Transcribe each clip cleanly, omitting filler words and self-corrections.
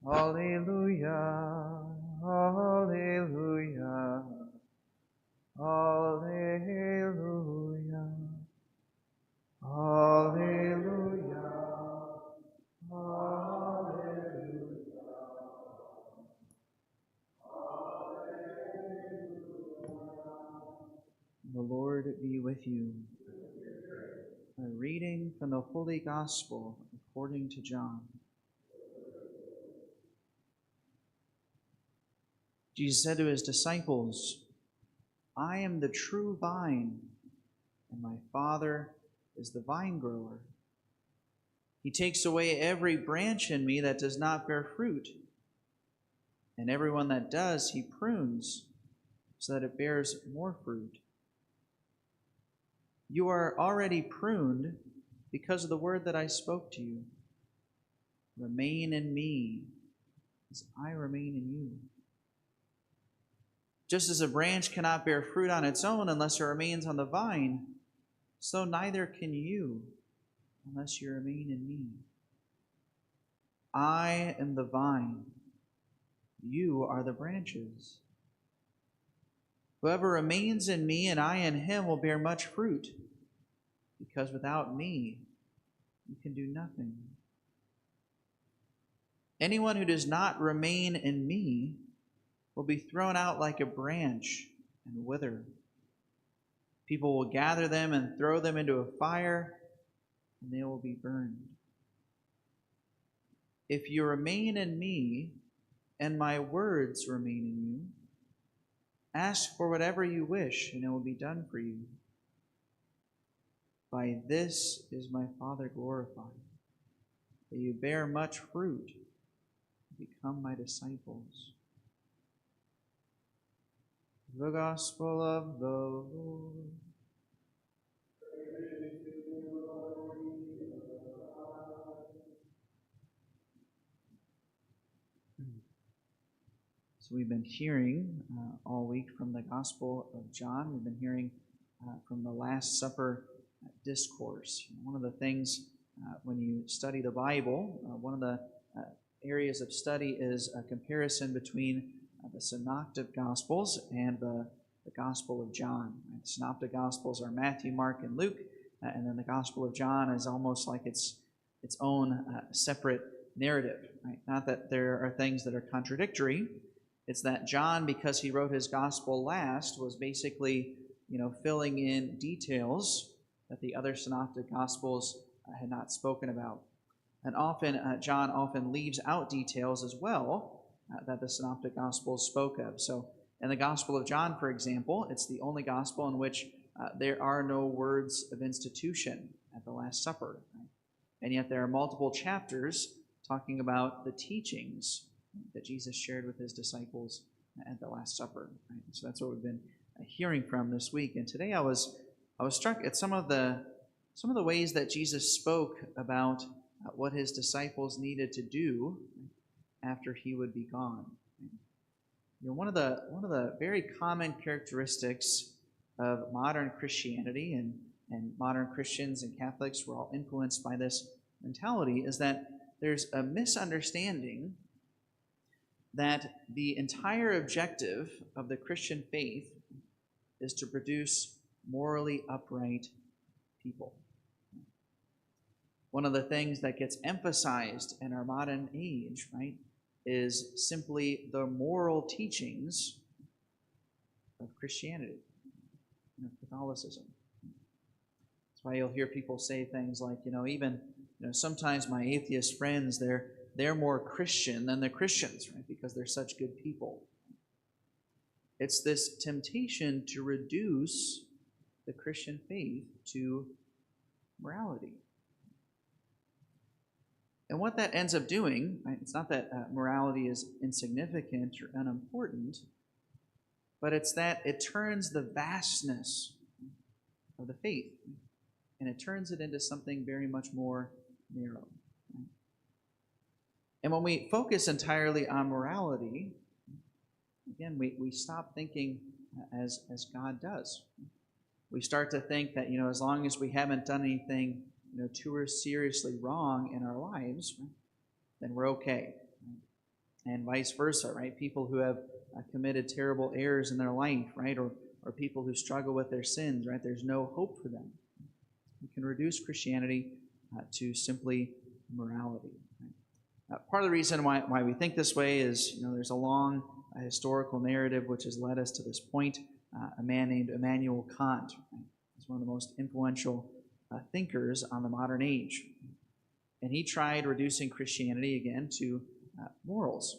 Alleluia, Alleluia, Alleluia, Alleluia, Alleluia. The Lord be with you. A reading from the Holy Gospel according to John. Jesus said to his disciples, I am the true vine, and my Father is the vine grower. He takes away every branch in me that does not bear fruit, and everyone that does he prunes, so that it bears more fruit. You are already pruned because of the word that I spoke to you. Remain in me, as I remain in you. Just as a branch cannot bear fruit on its own unless it remains on the vine, so neither can you unless you remain in me. I am the vine, you are the branches. Whoever remains in me and I in him will bear much fruit, because without me you can do nothing. Anyone who does not remain in me will be thrown out like a branch and wither. People will gather them and throw them into a fire, and they will be burned. If you remain in me, and my words remain in you, ask for whatever you wish, and it will be done for you. By this is my Father glorified, that you bear much fruit and become my disciples. The Gospel of the Lord. So we've been hearing all week from the Gospel of John. We've been hearing from the Last Supper discourse. One of the things when you study the Bible, one of the areas of study is a comparison between the Synoptic Gospels and the Gospel of John. The Synoptic Gospels are Matthew, Mark, and Luke, and then the Gospel of John is almost like its own separate narrative. Right? Not that there are things that are contradictory. It's that John, because he wrote his Gospel last, was basically, filling in details that the other Synoptic Gospels had not spoken about. And often, John often leaves out details as well that the Synoptic Gospels spoke of. So in the Gospel of John, for example, it's the only Gospel in which there are no words of institution at the Last Supper. Right? And yet there are multiple chapters talking about the teachings that Jesus shared with his disciples at the Last Supper. Right? So that's what we've been hearing from this week. And today I was struck at some of the ways that Jesus spoke about what his disciples needed to do after he would be gone. One of the very common characteristics of modern Christianity, and modern Christians and Catholics were all influenced by this mentality, is that there's a misunderstanding that the entire objective of the Christian faith is to produce morally upright people. One of the things that gets emphasized in our modern age, right, is simply the moral teachings of Christianity and of Catholicism. That's why you'll hear people say things like, sometimes my atheist friends, they're more Christian than the Christians, right? Because they're such good people. It's this temptation to reduce the Christian faith to morality. And what that ends up doing, right, it's not that morality is insignificant or unimportant, but it's that it turns the vastness of the faith, and it turns it into something very much more narrow. Right? And when we focus entirely on morality, again, we stop thinking as God does. We start to think that, as long as we haven't done anything too seriously wrong in our lives, right, then we're okay. and vice versa, right? People who have committed terrible errors in their life, right? Or people who struggle with their sins, right? There's no hope for them. We can reduce Christianity to simply morality. Right? Part of the reason why we think this way is, there's a long historical narrative which has led us to this point. A man named Immanuel Kant, right? He's one of the most influential thinkers on the modern age. And he tried reducing Christianity again to morals.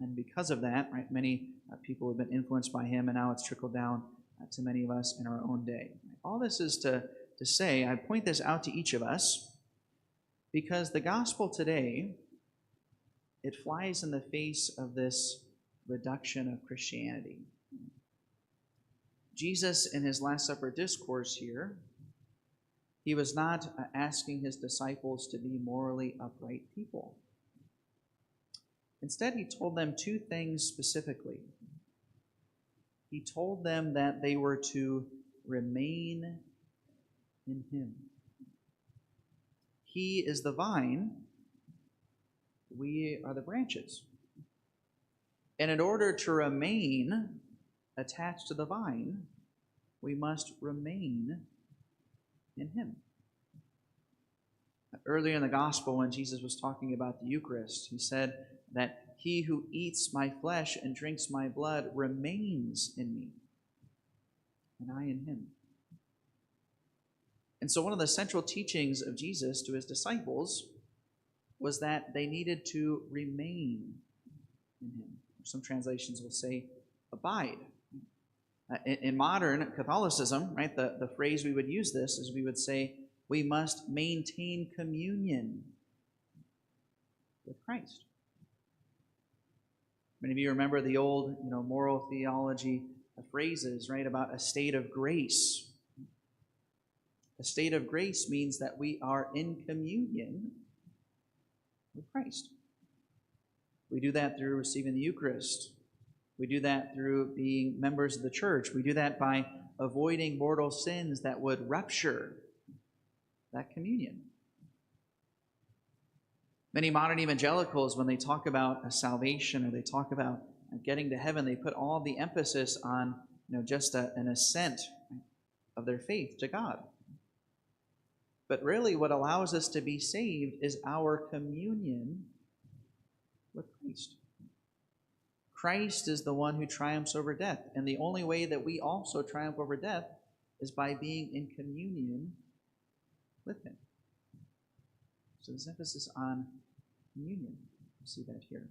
And because of that, right, many people have been influenced by him, and now it's trickled down to many of us in our own day. All this is to say, I point this out to each of us because the gospel today, it flies in the face of this reduction of Christianity. Jesus, in his Last Supper discourse here, he was not asking his disciples to be morally upright people. Instead, he told them two things specifically. He told them that they were to remain in him. He is the vine, we are the branches. And in order to remain attached to the vine, we must remain in him. Earlier in the gospel, when Jesus was talking about the Eucharist, he said that he who eats my flesh and drinks my blood remains in me, and I in him. And so one of the central teachings of Jesus to his disciples was that they needed to remain in him. Some translations will say abide. In modern Catholicism, right, the phrase we would use this is we would say we must maintain communion with Christ. Many of you remember the old, moral theology phrases, right, about a state of grace. A state of grace means that we are in communion with Christ. We do that through receiving the Eucharist. We do that through being members of the church. We do that by avoiding mortal sins that would rupture that communion. Many modern evangelicals, when they talk about a salvation or they talk about getting to heaven, they put all the emphasis on just an assent of their faith to God. But really what allows us to be saved is our communion with Christ. Christ is the one who triumphs over death. And the only way that we also triumph over death is by being in communion with him. So this emphasis on communion. You see that here.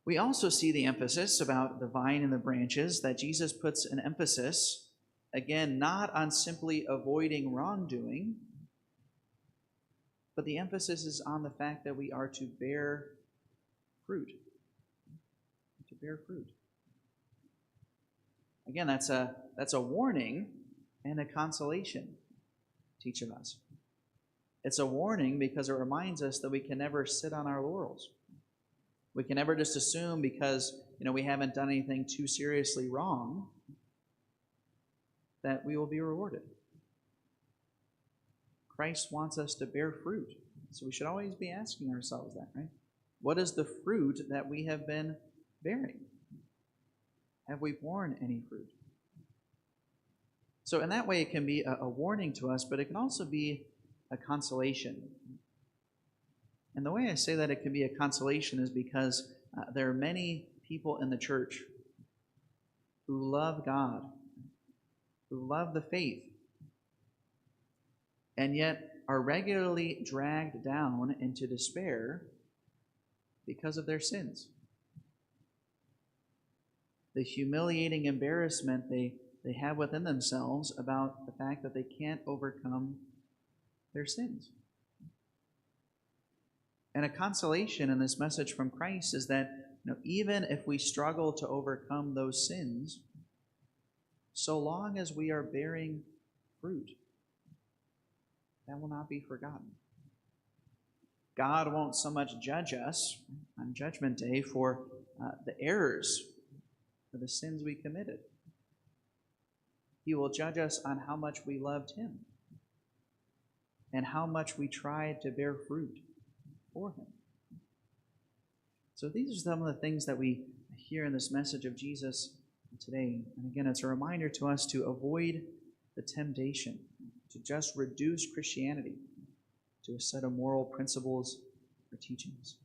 We also see the emphasis about the vine and the branches, that Jesus puts an emphasis, again, not on simply avoiding wrongdoing, but the emphasis is on the fact that we are to bear fruit. To bear fruit. Again, that's a warning and a consolation to each of us. It's a warning because it reminds us that we can never sit on our laurels. We can never just assume because we haven't done anything too seriously wrong that we will be rewarded. Christ wants us to bear fruit. So we should always be asking ourselves that, right? What is the fruit that we have been bearing? Have we borne any fruit? So in that way, it can be a warning to us, but it can also be a consolation. And the way I say that it can be a consolation is because there are many people in the church who love God, who love the faith, and yet are regularly dragged down into despair because of their sins. The humiliating embarrassment they have within themselves about the fact that they can't overcome their sins. And a consolation in this message from Christ is that even if we struggle to overcome those sins, so long as we are bearing fruit, that will not be forgotten. God won't so much judge us on Judgment Day for the errors, for the sins we committed. He will judge us on how much we loved him and how much we tried to bear fruit for him. So these are some of the things that we hear in this message of Jesus today. And again, it's a reminder to us to avoid the temptation to just reduce Christianity to a set of moral principles or teachings.